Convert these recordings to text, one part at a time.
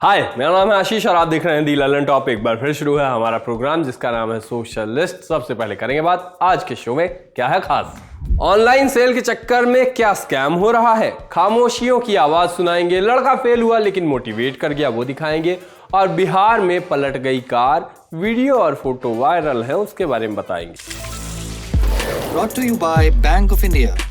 हाय, मेरा नाम है आशीष और आप देख रहे हैं दी ललन टॉप। एक बार फिर शुरू है हमारा प्रोग्राम जिसका नाम है सोशलिस्ट। सबसे पहले करेंगे बात आज के शो में क्या है खास। ऑनलाइन सेल के चक्कर में क्या स्कैम हो रहा है, खामोशियों की आवाज सुनाएंगे, लड़का फेल हुआ लेकिन मोटिवेट कर गया वो दिखाएंगे, और बिहार में पलट गई कार, वीडियो और फोटो वायरल है उसके बारे में बताएंगे। Brought to you by Bank of India.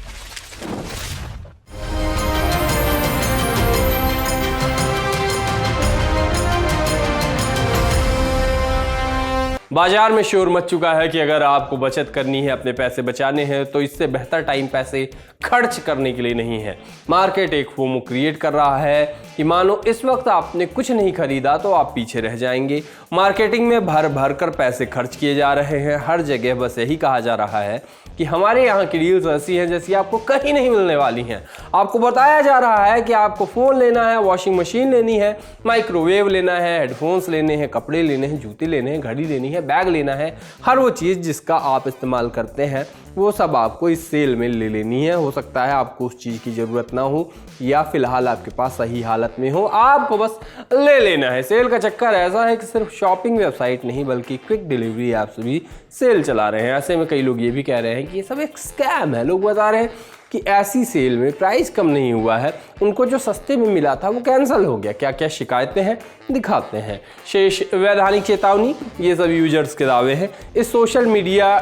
बाजार में शोर मच चुका है कि अगर आपको बचत करनी है, अपने पैसे बचाने हैं, तो इससे बेहतर टाइम पैसे खर्च करने के लिए नहीं है। मार्केट एक फोमो क्रिएट कर रहा है कि मानो इस वक्त आपने कुछ नहीं खरीदा तो आप पीछे रह जाएंगे। मार्केटिंग में भर भर कर पैसे खर्च किए जा रहे हैं। हर जगह बस यही कहा जा रहा है कि हमारे यहाँ की डील्स ऐसी हैं जैसी आपको कहीं नहीं मिलने वाली हैं। आपको बताया जा रहा है कि आपको फ़ोन लेना है, वॉशिंग मशीन लेनी है, माइक्रोवेव लेना है, हेडफोन्स लेने हैं, कपड़े लेने हैं, जूते लेने हैं, घड़ी लेनी है, बैग लेना है। हर वो चीज़ जिसका आप इस्तेमाल करते हैं वो सब आपको इस सेल में ले लेनी है। हो सकता है आपको उस चीज़ की ज़रूरत ना हो या फिलहाल आपके पास सही हालत में हो, आपको बस ले लेना है। सेल का चक्कर ऐसा है कि सिर्फ शॉपिंग वेबसाइट नहीं बल्कि क्विक डिलीवरी ऐप्स भी सेल चला रहे हैं। ऐसे में कई लोग ये भी कह रहे हैं कि ये सब एक स्कैम है। लोग बता रहे हैं कि ऐसी सेल में प्राइस कम नहीं हुआ है, उनको जो सस्ते में मिला था वो कैंसिल हो गया। क्या क्या शिकायतें हैं दिखाते हैं। शेष वैधानिक चेतावनी, ये सब यूजर्स के दावे हैं। इस सोशल मीडिया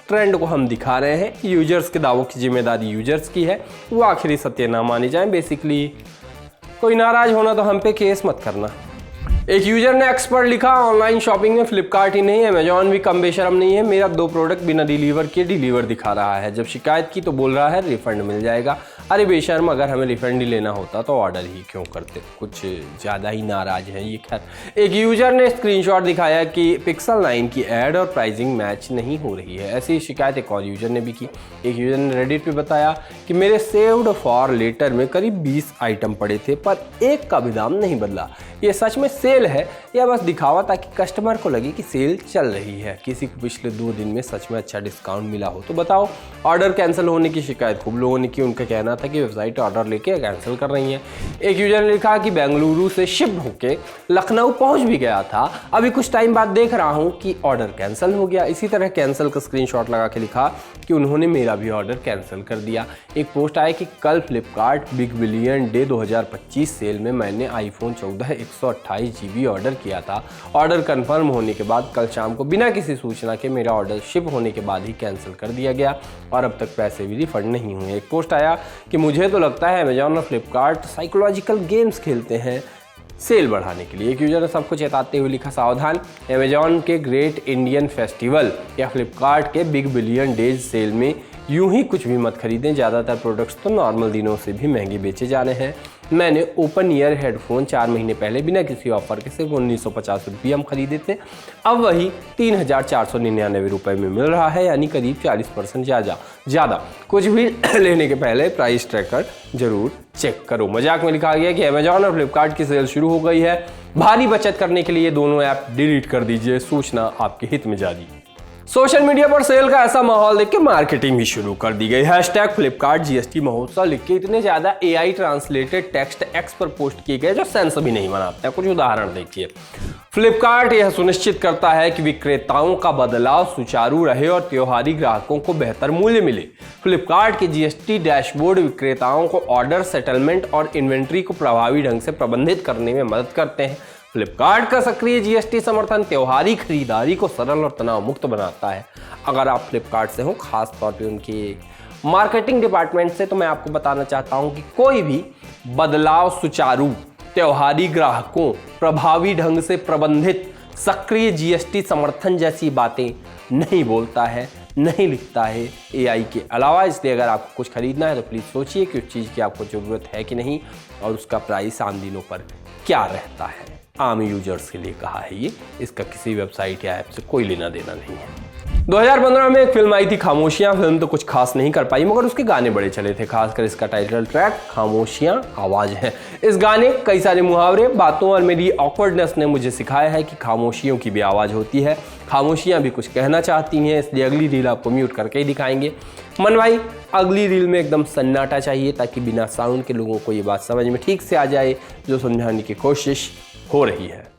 ट्रेंड को हम दिखा रहे हैं। यूजर्स के दावों की जिम्मेदारी यूजर्स की है, वो आखिरी सत्य ना माने जाएं। बेसिकली कोई नाराज होना तो हम पे केस मत करना। एक यूजर ने एक्सपर्ट लिखा, ऑनलाइन शॉपिंग में फ्लिपकार्ट ही नहीं अमेजॉन भी कम बेशरम नहीं है। मेरा 2 प्रोडक्ट बिना डिलीवर किए डिलीवर दिखा रहा है। जब शिकायत की तो बोल रहा है रिफंड मिल जाएगा। अरे बेशर्म, अगर हमें रिफंड ही लेना होता तो ऑर्डर ही क्यों करते। कुछ ज़्यादा ही नाराज है ये। खैर, एक यूजर ने स्क्रीनशॉट दिखाया कि पिक्सल 9 की ऐड और प्राइसिंग मैच नहीं हो रही है। ऐसी शिकायत एक और यूजर ने भी की। एक यूजर ने रेडिट पे बताया कि मेरे सेव्ड फॉर लेटर में करीब 20 आइटम पड़े थे पर एक का भी दाम नहीं बदला। ये सच में सेल है या बस दिखावा ताकि कस्टमर को लगे कि सेल चल रही है। किसी को पिछले 2 दिन में सच में अच्छा डिस्काउंट मिला हो तो बताओ। ऑर्डर कैंसिल होने की शिकायत खूब लोगों ने की। उनका कहना था कि वेबसाइट ऑर्डर लेके कैंसिल कर रही है। एक यूजर ने लिखा कि बेंगलुरु से शिप होके लखनऊ पहुंच भी गया था, अभी कुछ टाइम बाद देख रहा हूं कि ऑर्डर कैंसिल हो गया। इसी तरह कैंसिल का स्क्रीनशॉट लगा के लिखा कि उन्होंने मेरा भी ऑर्डर कैंसिल कर दिया। एक पोस्ट आया कि कल Flipkart big billion day 2025 sale में मैंने आईफोन 14 128 GB ऑर्डर किया था। ऑर्डर कंफर्म होने के बाद कल शाम को बिना किसी सूचना के मेरा ऑर्डर शिप होने के बाद ही कैंसिल कर दिया गया और अब तक पैसे भी रिफंड नहीं हुए। एक पोस्ट आया कि मुझे तो लगता है अमेजॉन और फ्लिपकार्ट साइकोलॉजिकल गेम्स खेलते हैं सेल बढ़ाने के लिए। एक यूजर ने सबको चेताते हुए लिखा, सावधान, अमेजॉन के ग्रेट इंडियन फेस्टिवल या फ्लिपकार्ट के बिग बिलियन डेज सेल में यूं ही कुछ भी मत खरीदें। ज़्यादातर प्रोडक्ट्स तो नॉर्मल दिनों से भी महंगे बेचे जा रहे हैं। मैंने ओपन ईयर हेडफोन 4 महीने पहले बिना किसी ऑफर के सिर्फ 1950 रुपये हम खरीदे थे, अब वही 3499 रुपये में मिल रहा है, यानी करीब 40% ज़्यादा। कुछ भी लेने के पहले प्राइस ट्रैकर जरूर चेक करो। मजाक में लिखा गया कि अमेजॉन और फ्लिपकार्ट की सेल शुरू हो गई है। भारी बचत करने के लिए दोनों ऐप डिलीट कर दीजिए, सूचना आपके हित में जारी। सोशल मीडिया पर सेल का ऐसा माहौल देख के मार्केटिंग भी शुरू कर दी गई। हैशटैग फ्लिपकार्ट GST महोत्सव लिख के इतने ज्यादा AI ट्रांसलेटेड टेक्स्ट X पर पोस्ट किए गए जो सेंस भी नहीं बनाते हैं। कुछ उदाहरण देखिए। फ्लिपकार्ट यह सुनिश्चित करता है कि विक्रेताओं का बदलाव सुचारू रहे और त्योहारी ग्राहकों को बेहतर मूल्य मिले। फ्लिपकार्ट के GST डैशबोर्ड विक्रेताओं को ऑर्डर सेटलमेंट और इन्वेंट्री को प्रभावी ढंग से प्रबंधित करने में मदद करते हैं। फ्लिपकार्ट का सक्रिय GST समर्थन त्योहारी खरीदारी को सरल और तनाव मुक्त बनाता है। अगर आप फ्लिपकार्ट से हो, खास तौर पे उनके मार्केटिंग डिपार्टमेंट से, तो मैं आपको बताना चाहता हूं कि कोई भी बदलाव सुचारू, त्योहारी ग्राहकों, प्रभावी ढंग से प्रबंधित, सक्रिय GST समर्थन जैसी बातें नहीं बोलता है, नहीं लिखता है AI के अलावा। इसलिए अगर आपको कुछ खरीदना है तो प्लीज़ सोचिए कि उस चीज़ की आपको ज़रूरत है कि नहीं और उसका प्राइस आम दिनों पर क्या रहता है। आम यूजर्स के लिए कहा है ये, इसका किसी वेबसाइट या ऐप से कोई लेना देना नहीं है। 2015 में एक फिल्म आई थी खामोशियां। फिल्म तो कुछ खास नहीं कर पाई मगर उसके गाने बड़े चले थे, खासकर इसका टाइटल ट्रैक खामोशियां आवाज है। इस गाने कई सारे मुहावरे, बातों और मेरी ऑकवर्डनेस ने मुझे सिखाया है कि खामोशियों की भी आवाज होती है। खामोशियां भी कुछ कहना चाहती हैं, इसलिए अगली रील आपको म्यूट करके ही दिखाएंगे। मन भाई अगली रील में एकदम सन्नाटा चाहिए ताकि बिना साउंड के लोगों को ये बात समझ में ठीक से आ जाए जो समझाने की कोशिश हो रही है।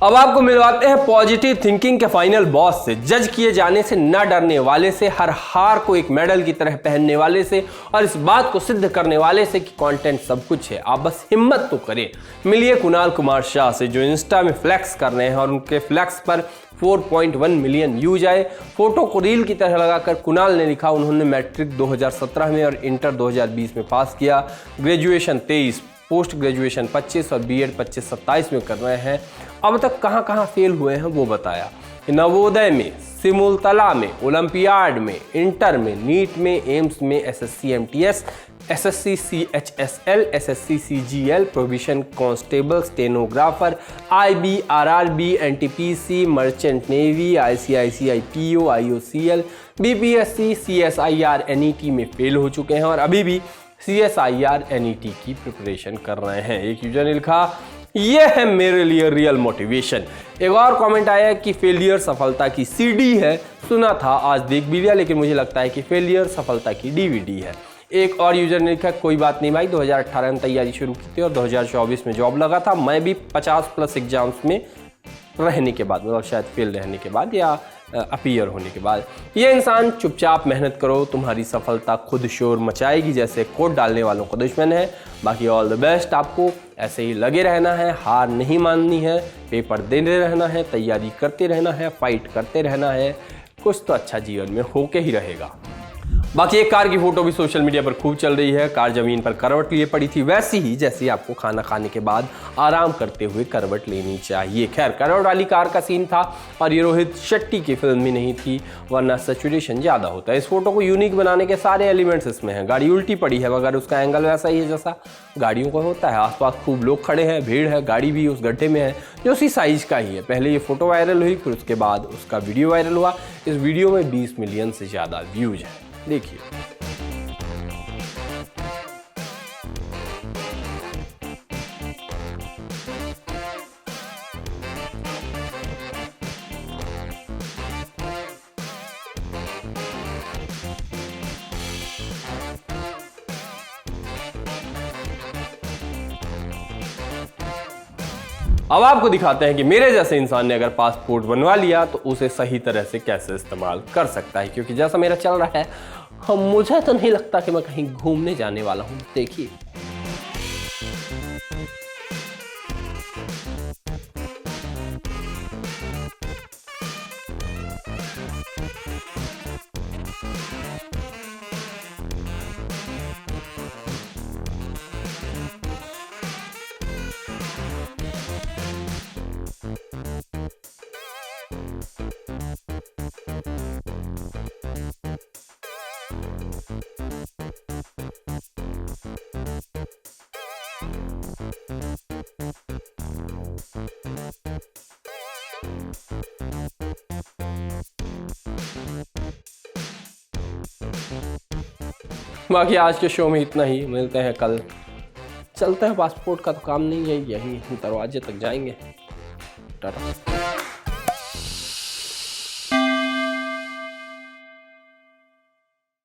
अब आपको मिलवाते हैं पॉजिटिव थिंकिंग के फाइनल बॉस से, जज किए जाने से न डरने वाले से, हर हार को एक मेडल की तरह पहनने वाले से और इस बात को सिद्ध करने वाले से कि कंटेंट सब कुछ है, आप बस हिम्मत तो करें। मिलिए कुणाल कुमार शाह से जो इंस्टा में फ्लैक्स कर रहे हैं और उनके फ्लैक्स पर 4.1 मिलियन व्यूज आए। फोटो को रील की तरह लगाकर कुणाल ने लिखा उन्होंने मैट्रिक 2017 में और इंटर 2020 में पास किया, ग्रेजुएशन 23, पोस्ट ग्रेजुएशन 25 और बीएड 25-27 में कर रहे हैं। अब तक कहां कहां फेल हुए हैं वो बताया। नवोदय में, सिमुलतला में, ओलंपियाड में, इंटर में, नीट में, एम्स में, SSC MTS, SSC CHSL, SSC CGL, provision constable, stenographer, IB, RRB, NTPC, merchant navy, ICICI PO, IOCL, BPSC, CSIR NET में फेल हो चुके हैं और अभी भी CSIR NET की प्रिपरेशन कर रहे हैं। एक यूजर ने लिखा ये है मेरे लिए रियल मोटिवेशन। एक और कमेंट आया कि फेलियर सफलता की CD है, सुना था आज देख भी लिया लेकिन मुझे लगता है कि फेलियर सफलता की DVD है। एक और यूजर ने लिखा कोई बात नहीं भाई, 2018 में तैयारी शुरू की थी और 2024 में जॉब लगा था, मैं भी 50+ एग्जाम्स में रहने के बाद, मतलब शायद फेल रहने के बाद या अपीयर होने के बाद। ये इंसान चुपचाप मेहनत करो, तुम्हारी सफलता खुद शोर मचाएगी, जैसे कोट डालने वालों का दुश्मन है। बाकी ऑल द बेस्ट, आपको ऐसे ही लगे रहना है, हार नहीं माननी है, पेपर देते रहना है, तैयारी करते रहना है, फाइट करते रहना है, कुछ तो अच्छा जीवन में होके ही रहेगा। बाकी एक कार की फोटो भी सोशल मीडिया पर खूब चल रही है। कार जमीन पर करवट लिए पड़ी थी, वैसी ही जैसे आपको खाना खाने के बाद आराम करते हुए करवट लेनी चाहिए। खैर करवट वाली कार का सीन था और ये रोहित शेट्टी की फिल्म भी नहीं थी, वरना सैचुरेशन ज़्यादा होता है। इस फोटो को यूनिक बनाने के सारे एलिमेंट्स इसमें हैं। गाड़ी उल्टी पड़ी है मगर उसका एंगल वैसा ही है जैसा गाड़ियों को होता है। आसपास खूब लोग खड़े हैं, भीड़ है, गाड़ी भी उस गड्ढे में है जो उसी साइज का ही है। पहले ये फोटो वायरल हुई, फिर उसके बाद उसका वीडियो वायरल हुआ। इस वीडियो में 20 मिलियन से ज़्यादा व्यूज है, देखिए। अब आपको दिखाते हैं कि मेरे जैसे इंसान ने अगर पासपोर्ट बनवा लिया तो उसे सही तरह से कैसे इस्तेमाल कर सकता है, क्योंकि जैसा मेरा चल रहा है मुझे तो नहीं लगता कि मैं कहीं घूमने जाने वाला हूं। देखिए बाकी आज के शो में इतना ही, मिलते हैं कल। चलते हैं, पासपोर्ट का तो काम नहीं है, यही दरवाजे तक जाएंगे। टाटा।